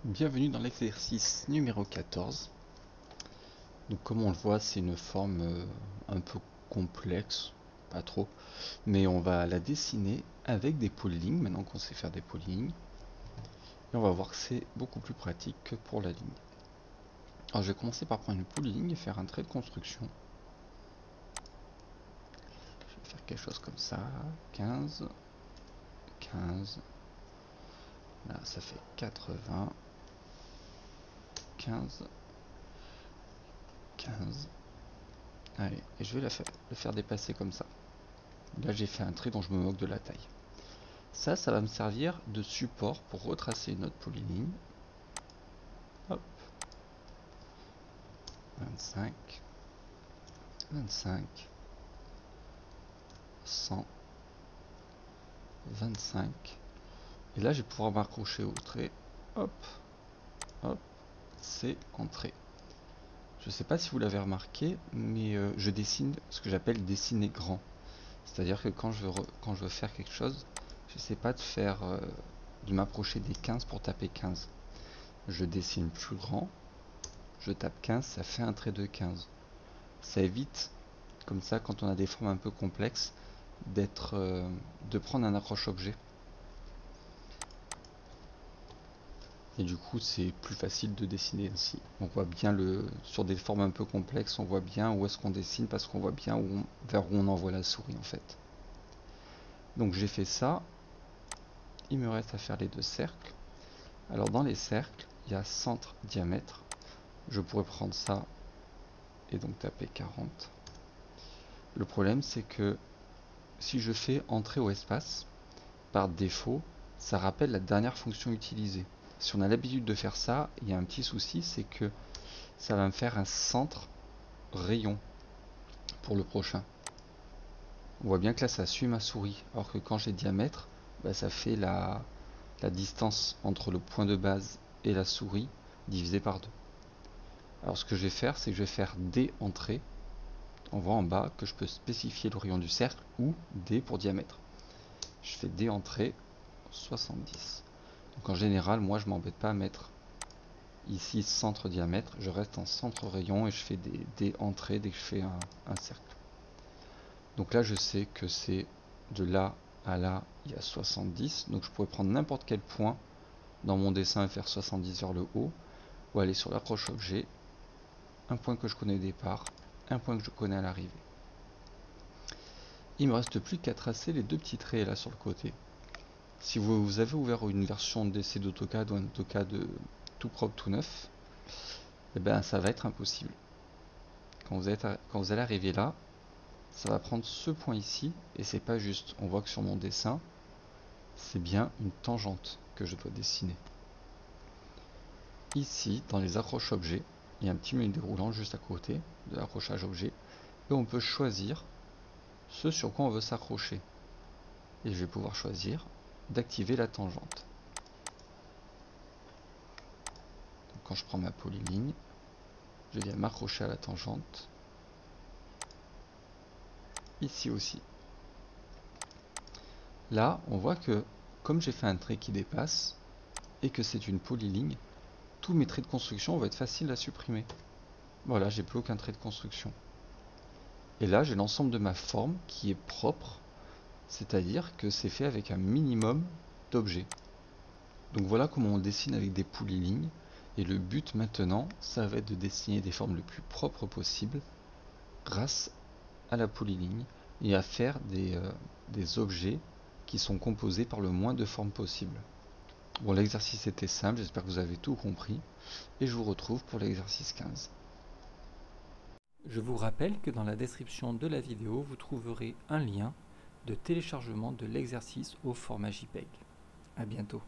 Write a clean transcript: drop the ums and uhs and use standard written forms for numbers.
Bienvenue dans l'exercice numéro 14. Donc comme on le voit, c'est une forme un peu complexe, pas trop, mais on va la dessiner avec des polylignes, maintenant qu'on sait faire des polylignes. Et on va voir que c'est beaucoup plus pratique que pour la ligne. Alors je vais commencer par prendre une polyligne et faire un trait de construction. Je vais faire quelque chose comme ça, 15, 15, là ça fait 80, 15, 15. Allez, et je vais le faire dépasser comme ça. Là j'ai fait un trait dont je me moque de la taille. Ça va me servir de support pour retracer une autre polyligne. Hop. 25, 25, 100, 25. Et là je vais pouvoir m'accrocher au trait. Hop, hop, c'est entré. Je ne sais pas si vous l'avez remarqué, mais je dessine ce que j'appelle dessiner grand. C'est-à-dire que quand je veux faire quelque chose, je ne sais pas de m'approcher des 15 pour taper 15. Je dessine plus grand, je tape 15, ça fait un trait de 15. Ça évite, comme ça, quand on a des formes un peu complexes, de prendre un accroche-objet. Et du coup, c'est plus facile de dessiner ainsi. On voit bien sur des formes un peu complexes, on voit bien où est-ce qu'on dessine parce qu'on voit bien vers où on envoie la souris en fait. Donc j'ai fait ça. Il me reste à faire les deux cercles. Alors dans les cercles, il y a centre, diamètre. Je pourrais prendre ça et donc taper 40. Le problème, c'est que si je fais entrée au espace, par défaut, ça rappelle la dernière fonction utilisée. Si on a l'habitude de faire ça, il y a un petit souci, c'est que ça va me faire un centre rayon pour le prochain. On voit bien que là, ça suit ma souris, alors que quand j'ai diamètre, ça fait la distance entre le point de base et la souris divisé par 2. Alors ce que je vais faire, c'est que je vais faire D entrée. On voit en bas que je peux spécifier le rayon du cercle ou D pour diamètre. Je fais D entrée 70. Donc en général, moi je m'embête pas à mettre ici centre diamètre, je reste en centre rayon et je fais des entrées dès que je fais un cercle. Donc là je sais que c'est de là à là, il y a 70, donc je pourrais prendre n'importe quel point dans mon dessin et faire 70 vers le haut, ou aller sur l'approche objet, un point que je connais au départ, un point que je connais à l'arrivée. Il me reste plus qu'à tracer les deux petits traits là sur le côté. Si vous avez ouvert une version d'essai d'AutoCAD ou un AutoCAD tout propre, tout neuf, et ben ça va être impossible. Quand vous allez arriver là, ça va prendre ce point ici, et c'est pas juste. On voit que sur mon dessin, c'est bien une tangente que je dois dessiner. Ici, dans les accroches objets, il y a un petit menu déroulant juste à côté de l'accrochage objet, et on peut choisir ce sur quoi on veut s'accrocher. Et je vais pouvoir choisir d'activer la tangente. Donc quand je prends ma polyligne, je viens m'accrocher à la tangente. Ici aussi. Là, on voit que comme j'ai fait un trait qui dépasse et que c'est une polyligne, tous mes traits de construction vont être faciles à supprimer. Voilà, j'ai plus aucun trait de construction. Et là, j'ai l'ensemble de ma forme qui est propre, c'est-à-dire que c'est fait avec un minimum d'objets. Donc voilà comment on dessine avec des polylignes. Et le but maintenant, ça va être de dessiner des formes le plus propres possible grâce à la polyligne et à faire des objets qui sont composés par le moins de formes possible. Bon, l'exercice était simple, j'espère que vous avez tout compris et je vous retrouve pour l'exercice 15. Je vous rappelle que dans la description de la vidéo, vous trouverez un lien de téléchargement de l'exercice au format JPEG. À bientôt.